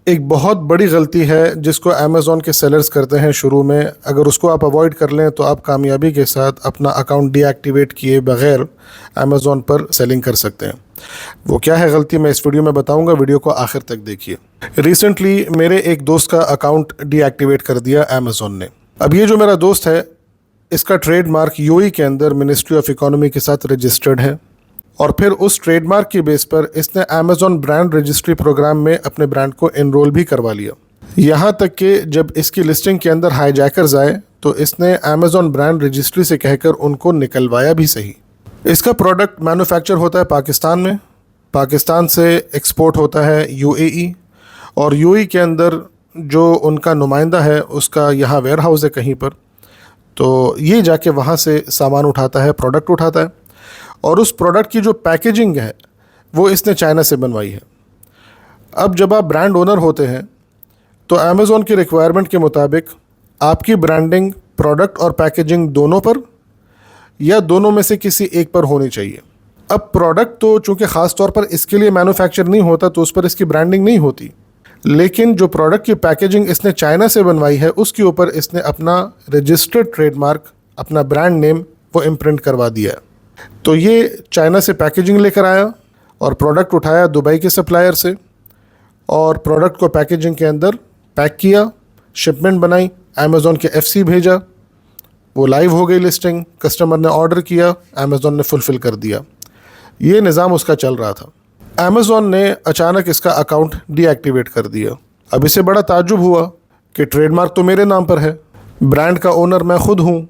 एक बहुत बड़ी गलती है जिसको अमेज़ॉन के सेलर्स करते हैं शुरू में। अगर उसको आप अवॉइड कर लें तो आप कामयाबी के साथ अपना अकाउंट डीएक्टिवेट किए बगैर अमेज़ॉन पर सेलिंग कर सकते हैं। वो क्या है गलती, मैं इस वीडियो में बताऊंगा, वीडियो को आखिर तक देखिए। रिसेंटली मेरे एक दोस्त का अकाउंट डीएक्टिवेट कर दिया अमेज़ॉन ने। अब ये जो मेरा दोस्त है, इसका ट्रेडमार्क यूएई के अंदर मिनिस्ट्री ऑफ इकोनॉमी के साथ रजिस्टर्ड है, और फिर उस ट्रेडमार्क की बेस पर इसने अमेज़ॉन ब्रांड रजिस्ट्री प्रोग्राम में अपने ब्रांड को एनरोल भी करवा लिया। यहाँ तक कि जब इसकी लिस्टिंग के अंदर हाईजैकर्स आए तो इसने अमेज़ॉन ब्रांड रजिस्ट्री से कहकर उनको निकलवाया भी सही। इसका प्रोडक्ट मैन्युफैक्चर होता है पाकिस्तान में, पाकिस्तान से एक्सपोर्ट होता है यूएई, और यूएई के अंदर जो उनका नुमाइंदा है उसका यहाँ वेयर हाउस है कहीं पर, तो ये जाके वहाँ से सामान उठाता है, प्रोडक्ट उठाता है, और उस प्रोडक्ट की जो पैकेजिंग है वो इसने चाइना से बनवाई है। अब जब आप ब्रांड ओनर होते हैं तो अमेज़ॉन की रिक्वायरमेंट के मुताबिक आपकी ब्रांडिंग प्रोडक्ट और पैकेजिंग दोनों पर या दोनों में से किसी एक पर होनी चाहिए। अब प्रोडक्ट तो चूँकि ख़ास तौर पर इसके लिए मैन्युफैक्चर नहीं होता तो उस पर इसकी ब्रांडिंग नहीं होती, लेकिन जो प्रोडक्ट की पैकेजिंग इसने चाइना से बनवाई है उसके ऊपर इसने अपना रजिस्टर्ड ट्रेडमार्क, अपना ब्रांड नेम वो इम्प्रिंट करवा दिया है। तो ये चाइना से पैकेजिंग लेकर आया और प्रोडक्ट उठाया दुबई के सप्लायर से, और प्रोडक्ट को पैकेजिंग के अंदर पैक किया, शिपमेंट बनाई, अमेज़ॉन के एफसी भेजा, वो लाइव हो गई लिस्टिंग, कस्टमर ने ऑर्डर किया, अमेज़ॉन ने फुलफ़िल कर दिया। ये निज़ाम उसका चल रहा था। अमेज़ॉन ने अचानक इसका अकाउंट डीएक्टिवेट कर दिया। अब इसे बड़ा ताज्जुब हुआ कि ट्रेडमार्क तो मेरे नाम पर है, ब्रांड का ओनर मैं खुद हूँ,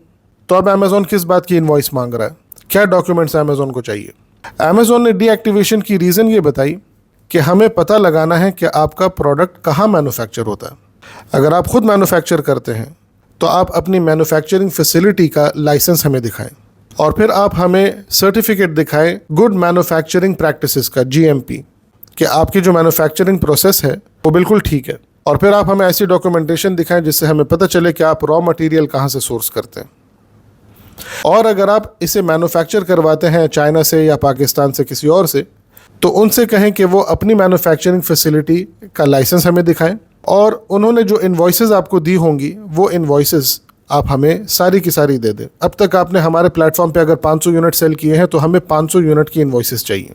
तो अब अमेज़ॉन किस बात की इनवॉइस मांग रहा है, क्या डॉक्यूमेंट्स अमेज़ॉन को चाहिए। अमेज़ॉन ने डीएक्टिवेशन की रीज़न ये बताई कि हमें पता लगाना है कि आपका प्रोडक्ट कहाँ मैन्युफैक्चर होता है। अगर आप खुद मैन्युफैक्चर करते हैं तो आप अपनी मैन्युफैक्चरिंग फैसिलिटी का लाइसेंस हमें दिखाएं, और फिर आप हमें सर्टिफिकेट दिखाएं गुड मैन्युफैक्चरिंग प्रैक्टिसेस का, जीएमपी, कि आपकी जो मैन्युफैक्चरिंग प्रोसेस है वो बिल्कुल ठीक है। और फिर आप हमें ऐसी डॉक्यूमेंटेशन दिखाएं जिससे हमें पता चले कि आप रॉ मटेरियल कहाँ से सोर्स करते हैं। और अगर आप इसे मैन्युफैक्चर करवाते हैं चाइना से या पाकिस्तान से किसी और से, तो उनसे कहें कि वो अपनी मैन्युफैक्चरिंग फैसिलिटी का लाइसेंस हमें दिखाएं, और उन्होंने जो इनवॉइसेस आपको दी होंगी वो इनवॉइसेस आप हमें सारी की सारी दे दें। अब तक आपने हमारे प्लेटफॉर्म पे अगर 500 यूनिट सेल किए हैं तो हमें 500 यूनिट की इनवॉइसेस चाहिए।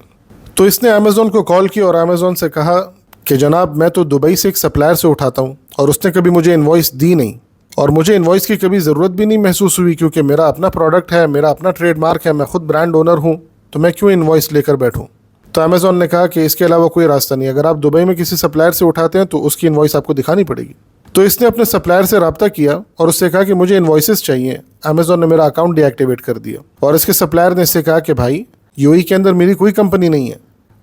तो इसने अमेज़ॉन को कॉल की और अमेज़ॉन से कहा कि जनाब मैं तो दुबई से एक सप्लायर से उठाता हूँ और उसने कभी मुझे इनवॉइस दी नहीं, और मुझे इनवॉइस की कभी ज़रूरत भी नहीं महसूस हुई, क्योंकि मेरा अपना प्रोडक्ट है, मेरा अपना ट्रेडमार्क है, मैं खुद ब्रांड ओनर हूँ, तो मैं क्यों इनवॉइस लेकर बैठूँ। तो अमेज़ॉन ने कहा कि इसके अलावा कोई रास्ता नहीं, अगर आप दुबई में किसी सप्लायर से उठाते हैं तो उसकी इनवॉइस आपको दिखानी पड़ेगी। तो इसने अपने सप्लायर से रब्ता किया और उससे कहा कि मुझे इनवॉइसेस चाहिए। अमेज़ॉन ने मेरा अकाउंट डीएक्टिवेट कर दिया, और इसके सप्लायर ने इससे कहा कि भाई यूएई के अंदर मेरी कोई कंपनी नहीं है,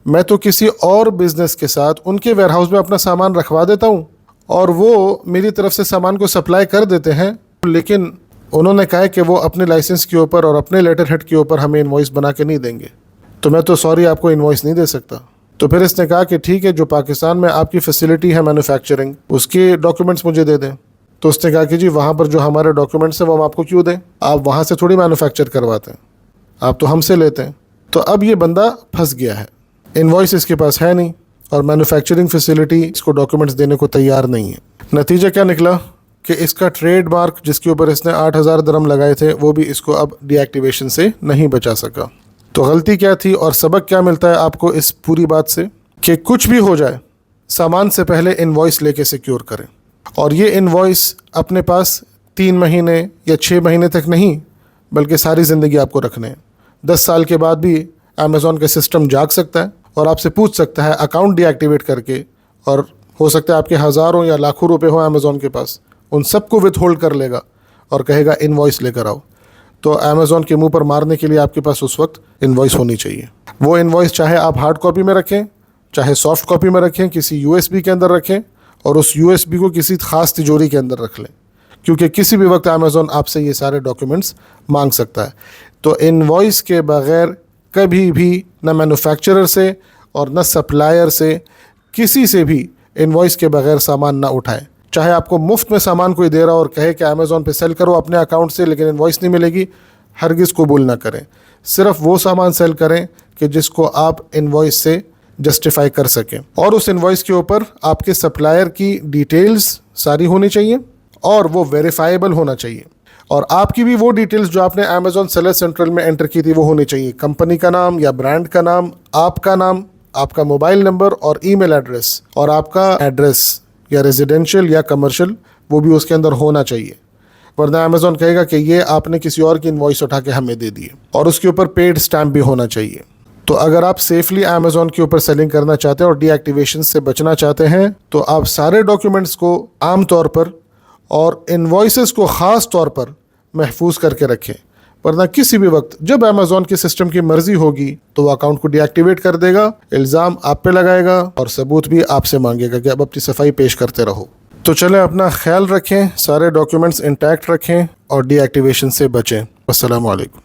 मैं तो किसी और बिजनेस के साथ उनके वेयरहाउस में अपना सामान रखवा देता हूँ और वो मेरी तरफ से सामान को सप्लाई कर देते हैं, लेकिन उन्होंने कहा कि वो अपने लाइसेंस के ऊपर और अपने लेटर हेड के ऊपर हमें इनवॉइस बना के नहीं देंगे, तो मैं तो सॉरी आपको इनवॉइस नहीं दे सकता। तो फिर इसने कहा कि ठीक है, जो पाकिस्तान में आपकी फैसिलिटी है मैन्युफैक्चरिंग, उसके डॉक्यूमेंट्स मुझे दे दें। तो उसने कहा कि जी वहाँ पर जो हमारे डॉक्यूमेंट्स हैं वो हम आपको क्यों दें, आप वहाँ से थोड़ी मैन्युफैक्चर करवाते हैं, आप तो हमसे लेते हैं। तो अब ये बंदा फंस गया है, इनवॉइस इसके पास है नहीं और मैन्युफैक्चरिंग फैसिलिटी इसको डॉक्यूमेंट्स देने को तैयार नहीं है। नतीजा क्या निकला कि इसका ट्रेडमार्क जिसके ऊपर इसने 8,000 दरम लगाए थे वो भी इसको अब डीएक्टिवेशन से नहीं बचा सका। तो गलती क्या थी और सबक क्या मिलता है आपको इस पूरी बात से, कि कुछ भी हो जाए सामान से पहले इनवॉइस लेके सिक्योर करें, और ये इनवॉइस अपने पास 3 महीने या 6 महीने तक नहीं बल्कि सारी ज़िंदगी आपको रखने हैं। 10 साल के बाद भी अमेज़ॉन का सिस्टम जाग सकता है और आपसे पूछ सकता है अकाउंट डीएक्टिवेट करके, और हो सकता है आपके हज़ारों या लाखों रुपए हो अमेज़ॉन के पास, उन सबको विथहोल्ड कर लेगा और कहेगा इनवॉइस लेकर आओ। तो अमेज़ॉन के मुंह पर मारने के लिए आपके पास उस वक्त इनवॉइस होनी चाहिए। वो इनवॉइस चाहे आप हार्ड कॉपी में रखें, चाहे सॉफ्ट कॉपी में रखें, किसी यूएसबी के अंदर रखें, और उस यूएसबी को किसी ख़ास तिजोरी के अंदर रख लें, क्योंकि किसी भी वक्त अमेज़ॉन आपसे ये सारे डॉक्यूमेंट्स मांग सकता है। तो इनवॉइस के बग़ैर कभी भी न मैन्युफैक्चरर से और न सप्लायर से, किसी से भी इनवॉइस के बग़ैर सामान ना उठाएं। चाहे आपको मुफ्त में सामान कोई दे रहा और कहे कि अमेज़ॉन पे सेल करो अपने अकाउंट से, लेकिन इनवॉइस नहीं मिलेगी, हरगिज़ कबूल ना करें। सिर्फ वो सामान सेल करें कि जिसको आप इनवॉइस से जस्टिफाई कर सकें। और उस इनवॉइस के ऊपर आपके सप्लायर की डिटेल्स सारी होनी चाहिए और वो वेरीफाइबल होना चाहिए। और आपकी भी वो डिटेल्स जो आपने अमेज़ॉन सेलर सेंट्रल में एंटर की थी वो होनी चाहिए। कंपनी का नाम या ब्रांड का नाम, आपका नाम, आपका मोबाइल नंबर और ईमेल एड्रेस, और आपका एड्रेस या रेजिडेंशियल या कमर्शियल वो भी उसके अंदर होना चाहिए। वरना अमेज़ॉन कहेगा कि ये आपने किसी और की इनवॉइस उठा के हमें दे दी, और उसके ऊपर पेड स्टैम्प भी होना चाहिए। तो अगर आप सेफली अमेज़ॉन के ऊपर सेलिंग करना चाहते हैं और डीएक्टिवेशन से बचना चाहते हैं तो आप सारे डॉक्यूमेंट्स को आम तौर पर और इनवॉइसेस को ख़ास तौर पर महफूज करके रखें। वरना किसी भी वक्त जब अमेज़ॉन के सिस्टम की मर्जी होगी तो वो अकाउंट को डीएक्टिवेट कर देगा, इल्ज़ाम आप पे लगाएगा और सबूत भी आपसे मांगेगा कि अब अपनी सफाई पेश करते रहो। तो चलें, अपना ख्याल रखें, सारे डॉक्यूमेंट्स इंटैक्ट रखें और डीएक्टिवेशन से बचें। अस्सलामु अलैकुम।